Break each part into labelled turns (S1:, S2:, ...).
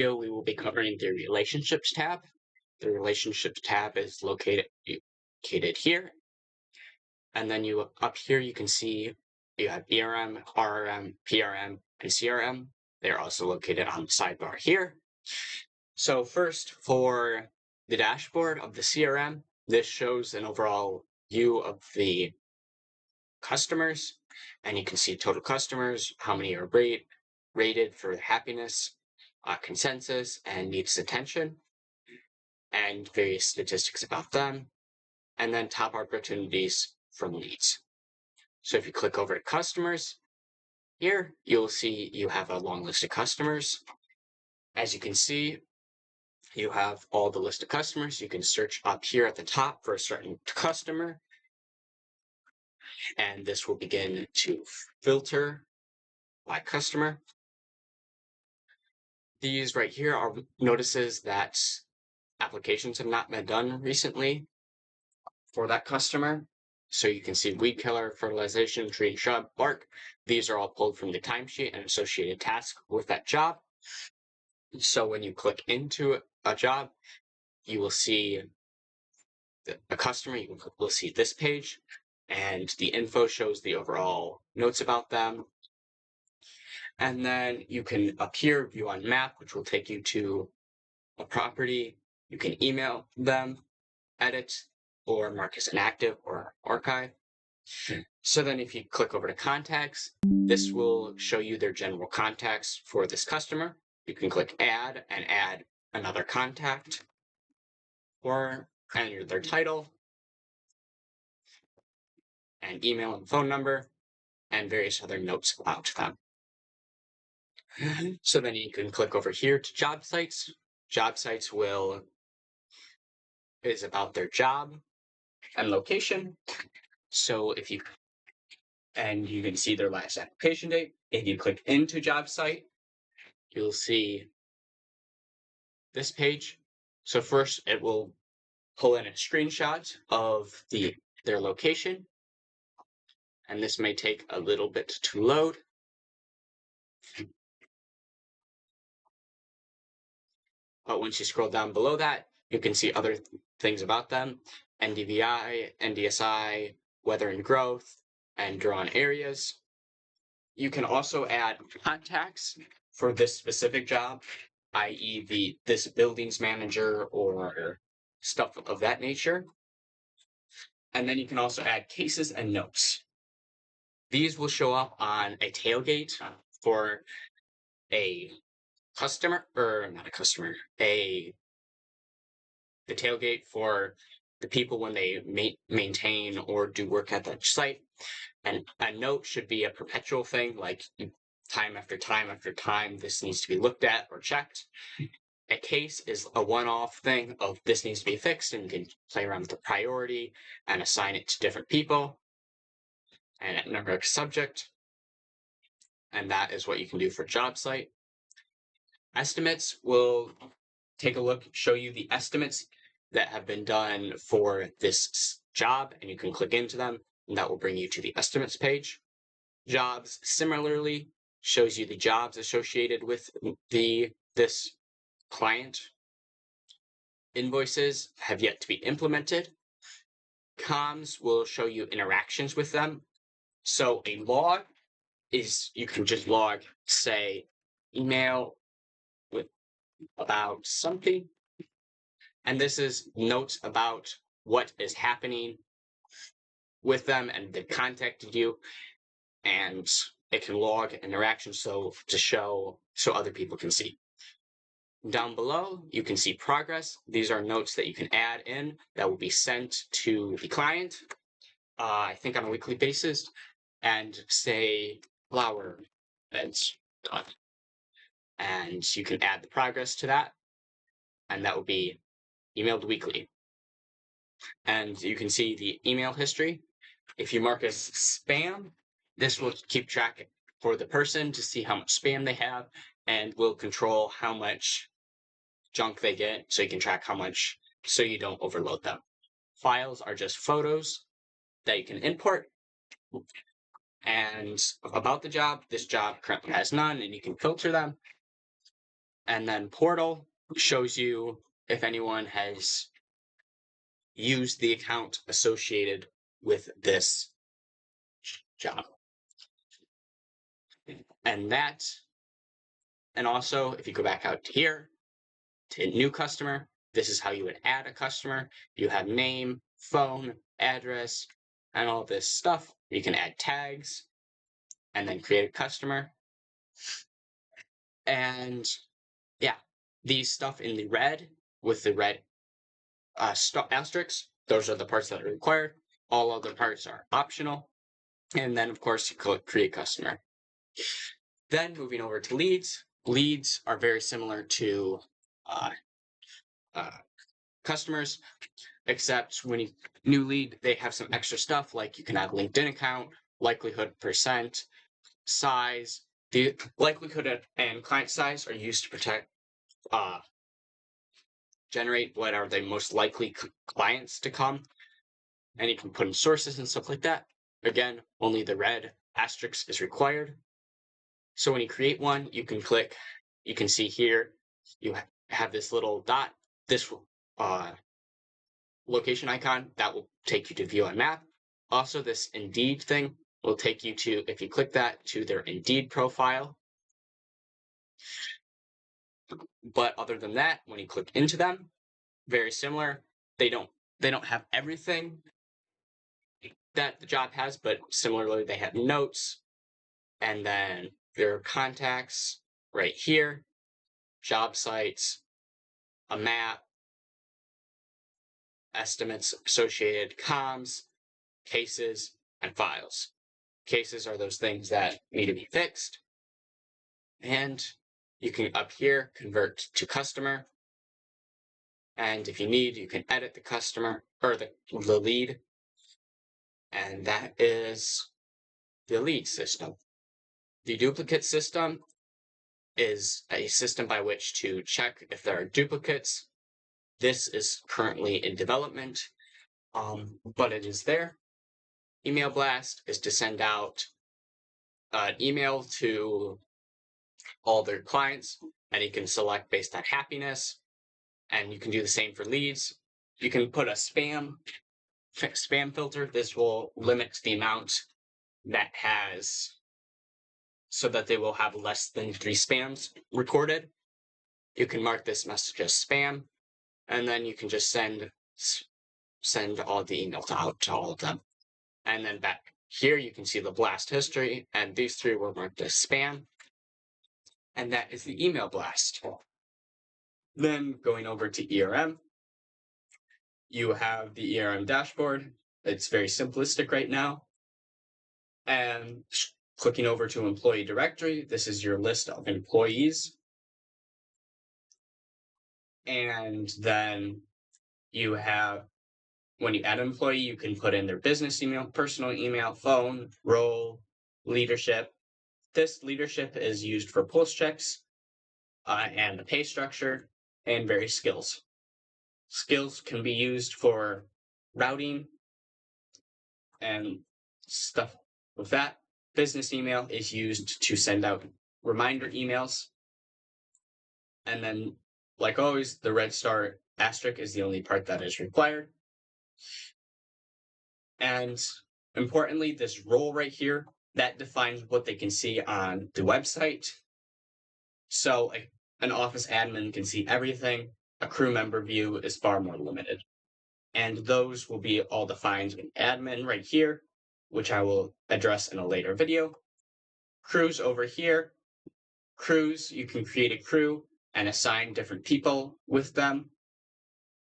S1: video, we will be covering the Relationships tab. The Relationships tab is located here. And then up here, you can see you have ERM, RRM, PRM, and CRM. They're also located on the sidebar here. So first, for the dashboard of the CRM, this shows an overall view of the customers, and you can see total customers, how many are rated for happiness, consensus, and needs attention, and various statistics about them, and then top opportunities from leads. So if you click over to customers, here you'll see you have a long list of customers. As you can see, you have all the list of customers. You can search up here at the top for a certain customer, and this will begin to filter by customer. These right here are notices that applications have not been done recently for that customer. So you can see weed killer, fertilization, tree and shrub, bark. These are all pulled from the timesheet and associated tasks with that job. So when you click into a job, you will see a customer, you will see this page, and the info shows the overall notes about them. And then you can up here view on map, which will take you to a property. You can email them, edit, or mark as inactive or archive. So then if you click over to contacts, this will show you their general contacts for this customer. You can click add and add another contact, or enter their title and email and phone number and various other notes about them. So then you can click over here to job sites. Job sites is about their job and location. So if you can see their last application date. If you click into job site, you'll see this page. So first it will pull in a screenshot of their location, and this may take a little bit to load. But once you scroll down below that, you can see other things about them: NDVI, NDSI, weather and growth, and drawn areas. You can also add contacts for this specific job, i.e. this building's manager or stuff of that nature. And then you can also add cases and notes. These will show up on a tailgate for a customer, or not a customer, the tailgate for the people when they maintain or do work at that site. And a note should be a perpetual thing, like time after time after time, this needs to be looked at or checked. A case is a one-off thing of this needs to be fixed, and you can play around with the priority and assign it to different people and a number of subject. And that is what you can do for job site. Estimates will take a look, show you the estimates that have been done for this job, and you can click into them, and that will bring you to the estimates page. Jobs similarly shows you the jobs associated with this client. Invoices have yet to be implemented. Comms will show you interactions with them. So a log is, you can just log, say, email about something, and this is notes about what is happening with them, and they contacted you, and it can log interactions so other people can see. Down below, you can see progress. These are notes that you can add in that will be sent to the client, I think on a weekly basis, and say flower beds done. And you can add the progress to that, and that will be emailed weekly. And you can see the email history. If you mark as spam, this will keep track for the person to see how much spam they have, and will control how much junk they get, so you can track how much, so you don't overload them. Files are just photos that you can import. And about the job, this job currently has none, and you can filter them. And then portal shows you if anyone has used the account associated with this job. And also if you go back out here to new customer, this is how you would add a customer. You have name, phone, address, and all this stuff. You can add tags and then create a customer. And yeah, these stuff in the red with the red asterisks, those are the parts that are required. All other parts are optional. And then, of course, you click Create Customer. Then moving over to leads. Leads are very similar to customers, except when you new lead, they have some extra stuff like you can add LinkedIn account, likelihood percent, size. The likelihood and client size are used to protect generate what are the most likely clients to come, and you can put in sources and stuff like that. Again, only the red asterisk is required. So when you create one, you can click, you can see here, you have this little dot, this location icon, that will take you to view on map. Also, this Indeed thing will take you to, if you click that, to their Indeed profile. But other than that, when you click into them, very similar. They don't have everything that the job has, but similarly, they have notes, and then their contacts right here, job sites, a map, estimates, associated comms, cases, and files. Cases are those things that need to be fixed. And you can up here convert to customer. And if you need, you can edit the customer or the lead. And that is the lead system. The duplicate system is a system by which to check if there are duplicates. This is currently in development, but it is there. Email blast is to send out an email to all their clients, and you can select based on happiness, and you can do the same for leads. You can put a spam filter. This will limit the amount that has, so that they will have less than 3 spams recorded. You can mark this message as spam, and then you can just send all the emails out to all of them. And then back here, you can see the blast history, and these 3 were marked as spam. And that is the email blast. Then going over to ERM, you have the ERM dashboard. It's very simplistic right now. And clicking over to employee directory, this is your list of employees. And then you have, when you add an employee, you can put in their business email, personal email, phone, role, leadership. This leadership is used for pulse checks and the pay structure and various skills. Skills can be used for routing and stuff with that. Business email is used to send out reminder emails. And then, like always, the red star asterisk is the only part that is required. And importantly, this role right here, that defines what they can see on the website. So an office admin can see everything. A crew member view is far more limited. And those will be all defined in admin right here, which I will address in a later video. Crews over here. Crews, you can create a crew and assign different people with them.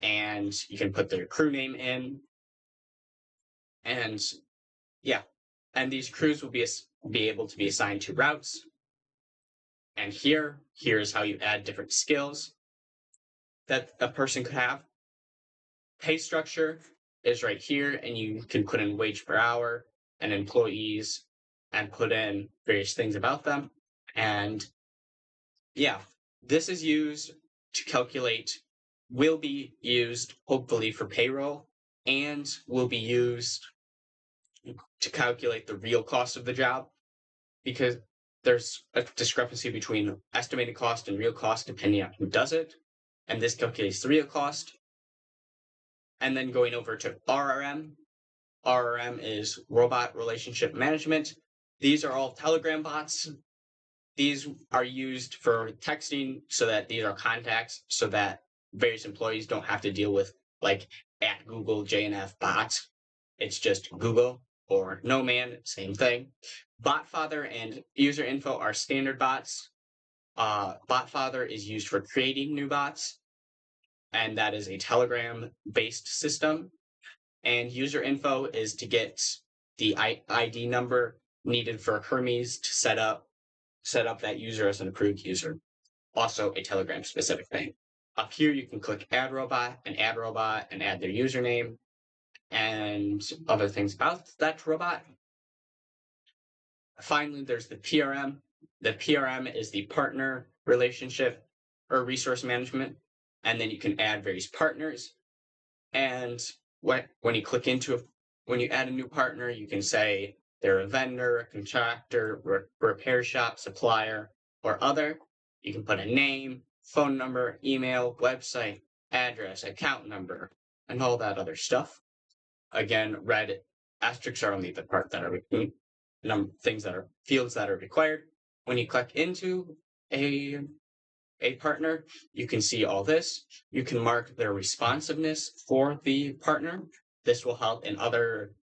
S1: And you can put their crew name in. And yeah, and these crews will be able to be assigned to routes. And here's how you add different skills that a person could have. Pay structure is right here, and you can put in wage per hour and employees and put in various things about them. And yeah, this is used to calculate, will be used hopefully for payroll, and will be used to calculate the real cost of the job, because there's a discrepancy between estimated cost and real cost depending on who does it. And this calculates the real cost. And then going over to RRM. RRM is Robot Relationship Management. These are all Telegram bots. These are used for texting so that these are contacts so that various employees don't have to deal with like at Google JNF bots. It's just Google or No Man, same thing. Botfather and user info are standard bots. Botfather is used for creating new bots, and that is a Telegram based system. And user info is to get the ID number needed for Hermes to set up that user as an approved user. Also a Telegram specific thing. Up here, you can click add robot and add their username and other things about that robot. Finally, there's the PRM. The PRM is the partner relationship or resource management. And then you can add various partners. And when you add a new partner, you can say they're a vendor, a contractor, repair shop, supplier, or other. You can put a name, phone number, email, website, address, account number, and all that other stuff. Again, red asterisks are only the part that are fields that are required. When you click into a partner, you can see all this. You can mark their responsiveness for the partner. This will help in other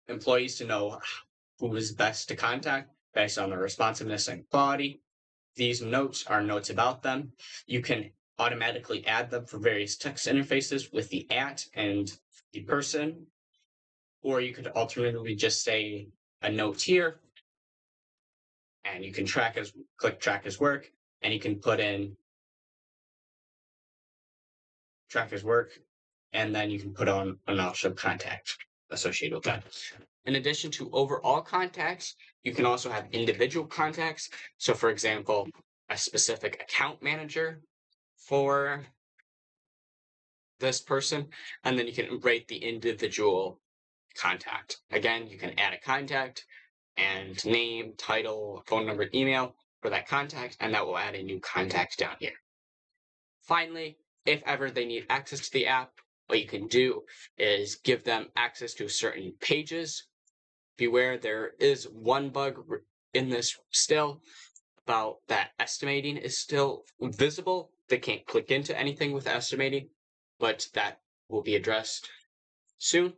S1: employees to know who is best to contact based on their responsiveness and quality. These notes are notes about them. You can automatically add them for various text interfaces with the @ and the person, or you could alternatively just say a note here, and you can click track his work, and you can put in track his work, and then you can put on an optional contact associated with that. In addition to overall contacts, you can also have individual contacts. So for example, a specific account manager for this person, and then you can rate the individual contact. Again, you can add a contact and name, title, phone number, email for that contact, and that will add a new contact down here. Finally, if ever they need access to the app, what you can do is give them access to certain pages. Beware, there is one bug in this still about that estimating is still visible. They can't click into anything with estimating, but that will be addressed soon.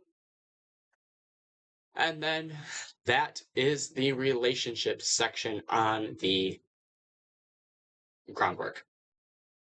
S1: And then that is the relationships section on the Groundwork.